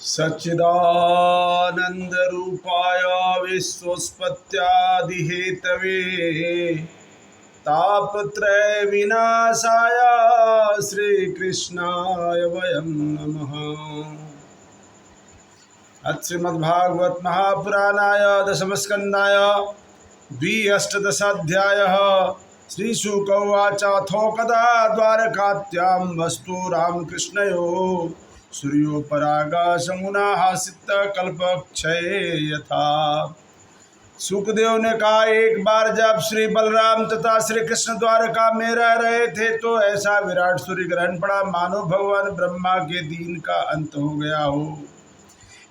सच्चिदानन्दरूपाय विश्वोत्पत्त्यादिहेतवे तापत्रयविनाशाय श्रीकृष्णाय वयं नमः। श्रीमद्भागवत महापुराणाय दशमस्कन्धाय द्व्यष्टदशाध्यायः। श्रीशुक उवाच अथो कदा द्वारकात्यां वस्तु रामकृष्णयो सूर्योपरागासमुना हासित कल्पक्षये यथा। सुखदेव ने कहा, एक बार जब श्री बलराम तथा श्री कृष्ण द्वारका में रह रहे थे तो ऐसा विराट सूर्य ग्रहण पड़ा मानो भगवान ब्रह्मा के दिन का अंत हो गया हो।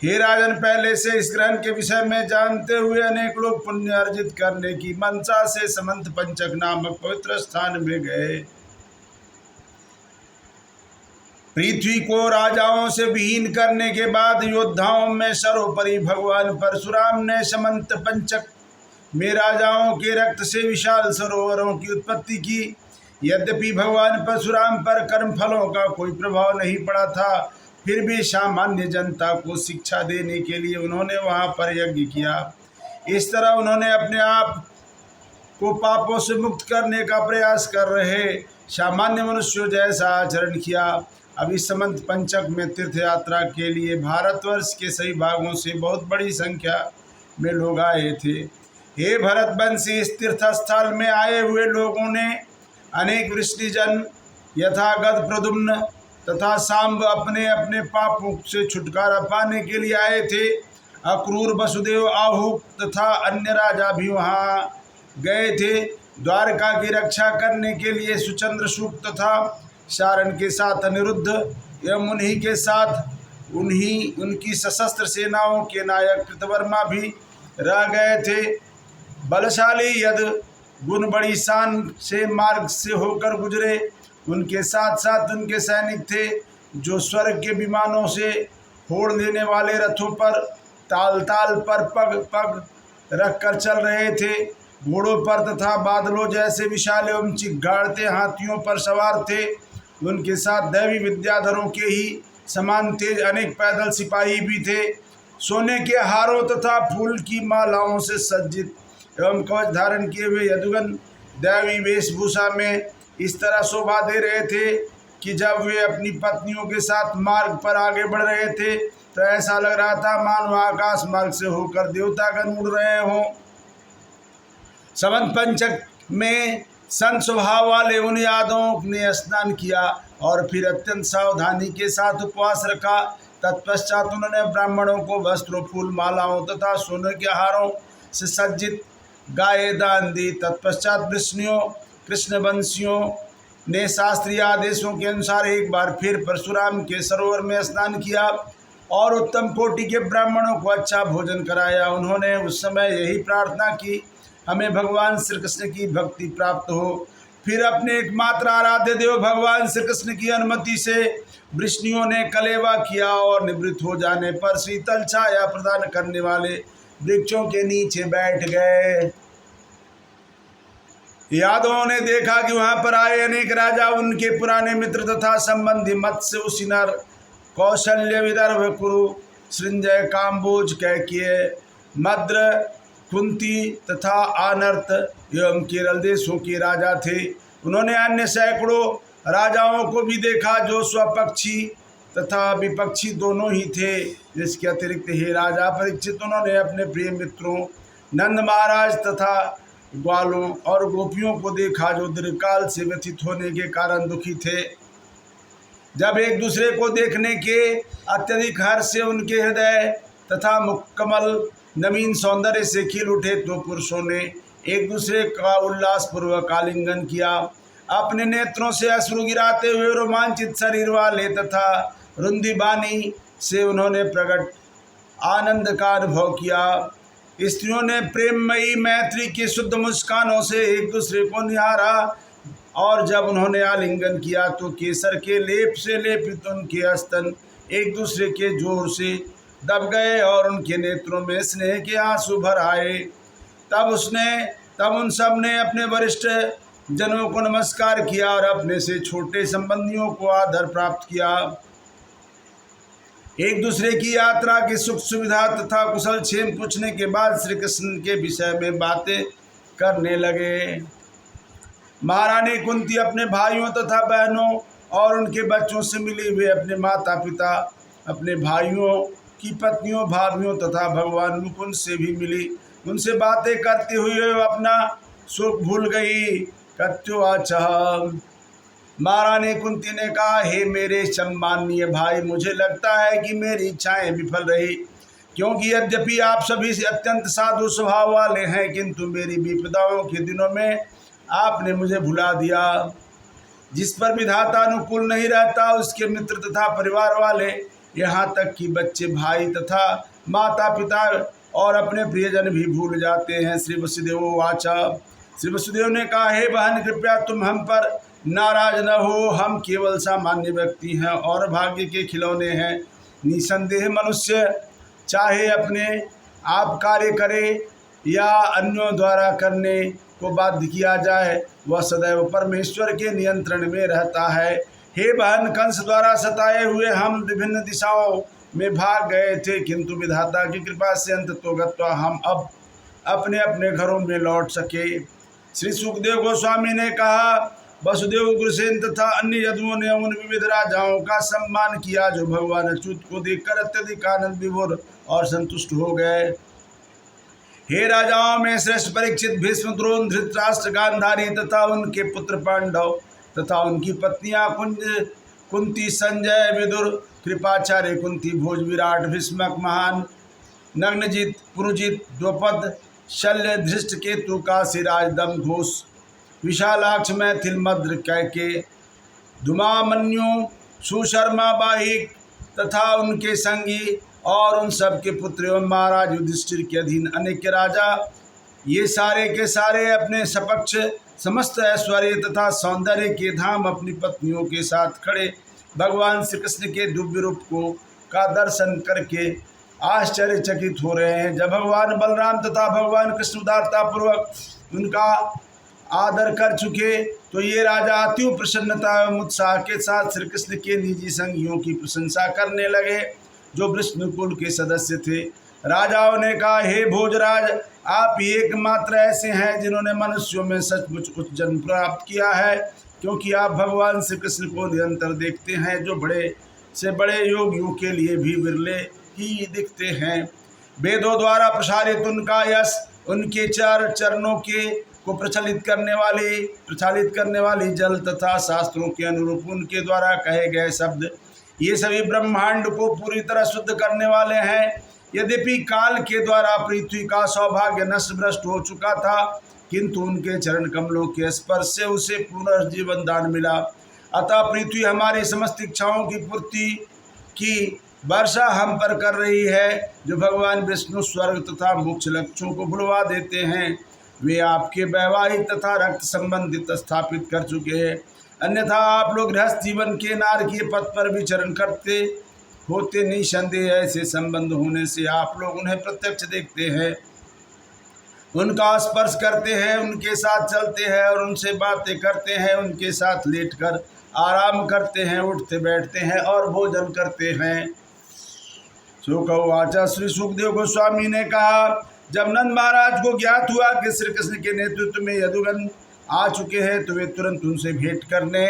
हे राजन, पहले से इस ग्रहण के विषय में जानते हुए अनेक लोग पुण्य अर्जित करने की मंशा से समंत पंचक नामक पवित्र स्थान में गए। पृथ्वी को राजाओं से विहीन करने के बाद योद्धाओं में सर्वोपरि भगवान परशुराम ने समंत पंचक में राजाओं के रक्त से विशाल सरोवरों की उत्पत्ति की। यद्यपि भगवान परशुराम पर कर्म फलों का कोई प्रभाव नहीं पड़ा था, फिर भी सामान्य जनता को शिक्षा देने के लिए उन्होंने वहां पर यज्ञ किया। इस तरह उन्होंने अपने आप को पापों से मुक्त करने का प्रयास कर रहे सामान्य मनुष्यों जैसा आचरण किया। अभी समंत पंचक में तीर्थ यात्रा के लिए भारतवर्ष के सभी भागों से बहुत बड़ी संख्या में लोग आए थे। हे भरतवंशी, इस तीर्थ स्थल में आए हुए लोगों ने अनेक वृष्णिजन यथागत प्रद्युम्न तथा सांब अपने अपने पापों से छुटकारा पाने के लिए आए थे। अक्रूर, वसुदेव, आहूक तथा अन्य राजा भी वहाँ गए थे। द्वारका की रक्षा करने के लिए सुचंद्र शुक तथा शारण के साथ अनिरुद्ध एवं उन्हीं के साथ उनकी सशस्त्र सेनाओं के नायक कृतवर्मा भी रह गए थे। बलशाली यद गुण बड़ी शान से मार्ग से होकर गुजरे। उनके साथ साथ उनके सैनिक थे जो स्वर्ग के विमानों से होड़ देने वाले रथों पर ताल ताल पर पग पग रखकर चल रहे थे। घोड़ों पर तथा बादलों जैसे विशाल एवं चिघाड़ते हाथियों पर सवार थे। उनके साथ दैवी विद्याधरों के ही समान तेज अनेक पैदल सिपाही भी थे। सोने के हारों तथा फूल की मालाओं से सज्जित एवं कवच धारण किए हुए यदुगन दैवी वेशभूषा में इस तरह शोभा दे रहे थे कि जब वे अपनी पत्नियों के साथ मार्ग पर आगे बढ़ रहे थे तो ऐसा लग रहा था मानो आकाश मार्ग से होकर देवतागण उड़ रहे हों। समंत पंचक में संत स्वभाव वाले उन यादवों ने स्नान किया और फिर अत्यंत सावधानी के साथ उपवास रखा। तत्पश्चात उन्होंने ब्राह्मणों को वस्त्रों, फूल मालाओं तथा सोने के हारों से सज्जित गाय दान दी। तत्पश्चात वृष्णियों कृष्णवंशियों ने शास्त्रीय आदेशों के अनुसार एक बार फिर परशुराम के सरोवर में स्नान किया और उत्तम कोटि के ब्राह्मणों को अच्छा भोजन कराया। उन्होंने उस समय यही प्रार्थना की, हमें भगवान श्री कृष्ण की भक्ति प्राप्त हो। फिर अपने एकमात्र आराध्य देव भगवान श्री कृष्ण की अनुमति से वृष्णियों ने कलेवा किया और निवृत्त हो जाने पर शीतल छाया प्रदान करने वाले वृक्षों के नीचे बैठ गए। यादवों ने देखा कि वहां पर आए अनेक राजा, उनके पुराने मित्र तथा संबंधी मत्स्य, उसिनर, कौशल्य, विदर्भ, कुरु, सृंजय, काम्बोज, कैकेय, मद्र, कुंती तथा आनर्त एवं केरल देशों के राजा थे। उन्होंने अन्य सैकड़ों राजाओं को भी देखा जो स्वपक्षी तथा विपक्षी दोनों ही थे। इसके अतिरिक्त हे राजा परीक्षित, उन्होंने अपने प्रिय मित्रों नंद महाराज तथा ग्वालों और गोपियों को देखा जो दीर्घकाल से व्यथित होने के कारण दुखी थे। जब एक दूसरे को देखने के अत्यधिक हर्ष से उनके हृदय तथा मुखकमल नवीन सौंदर्य से खिल उठे तो पुरुषों ने एक दूसरे का उल्लासपूर्वक आलिंगन किया। अपने नेत्रों से अश्रु गिराते हुए रोमांचित शरीर वाले तथा रुंधी वाणी से उन्होंने प्रकट आनंद का अनुभव किया। स्त्रियों ने प्रेममयी मैत्री की शुद्ध मुस्कानों से एक दूसरे को निहारा और जब उन्होंने आलिंगन किया तो केसर के लेप से लेपित उनके स्तन एक दूसरे के जोर से दब गए और उनके नेत्रों में स्नेह के आंसू भर आए। तब उन सब ने अपने वरिष्ठ जनों को नमस्कार किया और अपने से छोटे संबंधियों को आदर प्राप्त किया। एक दूसरे की यात्रा की सुख सुविधा तथा कुशल क्षेम पूछने के बाद श्री कृष्ण के विषय में बातें करने लगे। महारानी कुंती अपने भाइयों तथा बहनों और उनके बच्चों से मिली, वे अपने माता पिता, अपने भाइयों की पत्नियों, भाभियों तथा भगवान मुकुंद से भी मिली। उनसे बातें करते हुए अपना सुख भूल गई। कत्युवाचः, महारानी कुंती ने कहा, हे मेरे सम्माननीय भाई, मुझे लगता है कि मेरी इच्छाएं विफल रही, क्योंकि यद्यपि आप सभी से अत्यंत साधु स्वभाव वाले हैं, किंतु मेरी विपदाओं के दिनों में आपने मुझे भुला दिया। जिस पर विधाता अनुकूल नहीं रहता, उसके मित्र तथा परिवार वाले, यहाँ तक कि बच्चे, भाई तथा माता पिता और अपने प्रियजन भी भूल जाते हैं। श्री वसुदेव वाचा, श्री वसुदेव ने कहा, हे बहन, कृपया तुम हम पर नाराज न हो। हम केवल सामान्य व्यक्ति हैं और भाग्य के खिलौने हैं। निसंदेह मनुष्य चाहे अपने आप कार्य करे या अन्यों द्वारा करने को बाध्य किया जाए, वह सदैव परमेश्वर के नियंत्रण में रहता है। हे बहन, कंस द्वारा सताए हुए हम विभिन्न दिशाओं में भाग गए थे, किंतु विधाता की कृपा से अंततोगत्वा हम अब अपने अपने घरों में लौट सके। श्री सुखदेव गोस्वामी ने कहा, वसुदेव, उग्रसेन तथा अन्य यदुओं ने उन विविध राजाओं का सम्मान किया जो भगवान अच्युत को देखकर अत्यधिक आनंद विभोर और संतुष्ट हो गए। हे राजाओं में श्रेष्ठ परीक्षित, भीष्म, द्रोण, धृतराष्ट्र, गांधारी तथा उनके पुत्र पांडव तथा उनकी पत्नियां कुंती, संजय, विदुर, कृपाचार्य, कुंती भोज, विराट, भीष्मक, महान, नग्नजित, पुरुजित, द्रौपद, शल्य, धृष्ट केतु, काशीराज, दम घोष, विशालाक्ष, मैथिल, मद्र, कैके, धुमामन्यु, सुशर्मा, बाहिक तथा उनके संगी और उन सब के पुत्र एवं महाराज युधिष्ठिर के अधीन अनेक राजा, ये सारे के सारे अपने सपक्ष समस्त ऐश्वर्य तथा सौंदर्य के धाम अपनी पत्नियों के साथ खड़े भगवान श्री कृष्ण के दिव्य रूप को का दर्शन करके आश्चर्यचकित हो रहे हैं। जब भगवान बलराम तथा भगवान कृष्ण उदारता पूर्वक उनका आदर कर चुके, तो ये राजा अति प्रसन्नता एवं उत्साह के साथ श्री कृष्ण के निजी संगियों की प्रशंसा करने लगे, जो विष्णुकुल के सदस्य थे। राजाओं ने कहा, हे भोजराज, आप ही एकमात्र ऐसे हैं जिन्होंने मनुष्यों में सचमुच उच्च जन्म प्राप्त किया है, क्योंकि आप भगवान श्री कृष्ण को निरंतर देखते हैं, जो बड़े से बड़े योगियों के लिए भी विरले ही दिखते हैं। वेदों द्वारा प्रसारित उनका यश, उनके चरणों के को प्रचलित करने वाली जल तथा शास्त्रों के अनुरूप उनके द्वारा कहे गए शब्द, ये सभी ब्रह्मांड को पूरी तरह शुद्ध करने वाले हैं। यद्यपि काल के द्वारा पृथ्वी का सौभाग्य नष्ट भ्रष्ट हो चुका था, किंतु उनके चरण कमलों के स्पर्श से उसे पुनर्जीवन दान मिला। अतः पृथ्वी हमारी समस्त इच्छाओं की पूर्ति की वर्षा हम पर कर रही है। जो भगवान विष्णु स्वर्ग तथा मोक्ष लक्ष्यों को भुलवा देते हैं, वे आपके वैवाहिक तथा रक्त संबंधित स्थापित कर चुके हैं। अन्यथा आप लोग गृहस्थ जीवन के नारकीय पथ पर विचरण करते होते निसंदेह ऐसे संबंध होने से आप लोग उन्हें प्रत्यक्ष देखते हैं, उनका स्पर्श करते हैं, उनके साथ चलते हैं और उनसे बातें करते हैं, उनके साथ लेटकर आराम करते हैं, उठते बैठते हैं और भोजन करते हैं। सुखवाचा, श्री सुखदेव गोस्वामी ने कहा, जब नंद महाराज को ज्ञात हुआ कि श्री कृष्ण के नेतृत्व में यदुगण आ चुके हैं, तो वे तुरंत उनसे भेंट करने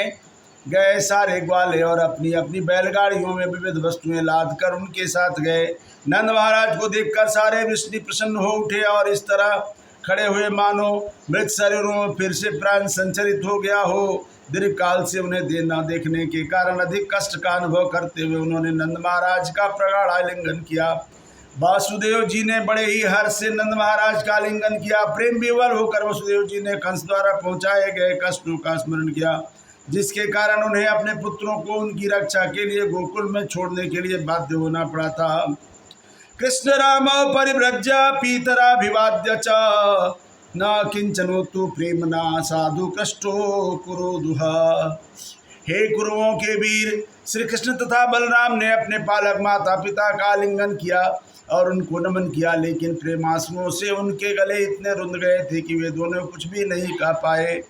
गए। सारे ग्वाले और अपनी अपनी बैलगाड़ियों में विविध वस्तुएं लाद कर उनके साथ गए। नंद महाराज को देखकर सारे वृष्णि प्रसन्न हो उठे और इस तरह खड़े हुए मानो मृत शरीरों में फिर से प्राण संचरित हो गया हो। दीर्घ काल से उन्हें न देखने के कारण अधिक कष्ट का अनुभव करते हुए उन्होंने नंद महाराज का प्रगाढ़ आलिंगन किया। वासुदेव जी ने बड़े ही हर्ष से नंद महाराज का आलिंगन किया। प्रेम विवल होकर वसुदेव जी ने कंस द्वारा पहुंचाए गए कष्टों का स्मरण किया, जिसके कारण उन्हें अपने पुत्रों को उनकी रक्षा के लिए गोकुल में छोड़ने के लिए बाध्य होना पड़ा था। कृष्ण राम परिव्रज्य पीतराभिवाद्य च न किंचनोतु प्रेमना साधु कष्टो कुरुदुह। हे कुरुओं के वीर, श्री कृष्ण तथा बलराम ने अपने पालक माता पिता का आलिंगन किया और उनको नमन किया, लेकिन प्रेमाश्रुओं से उनके गले इतने रुंध गए थे कि वे दोनों कुछ भी नहीं कह पाए।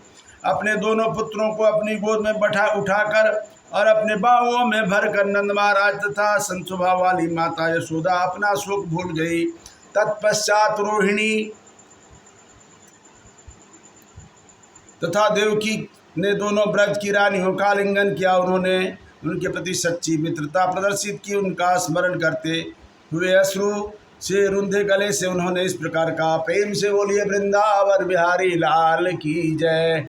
अपने दोनों पुत्रों को अपनी गोद में उठाकर और अपने बाहुओं में भरकर नंद महाराज तथा संत स्वभाव वाली माता यशोदा अपना सुख भूल गई। तत्पश्चात रोहिणी तथा देवकी ने दोनों ब्रज की रानियों का आलिंगन किया। उन्होंने उनके प्रति सच्ची मित्रता प्रदर्शित की। उनका स्मरण करते हुए अश्रु से रुंधे गले से उन्होंने इस प्रकार का, प्रेम से बोलिए वृंदावन बिहारी लाल की जय।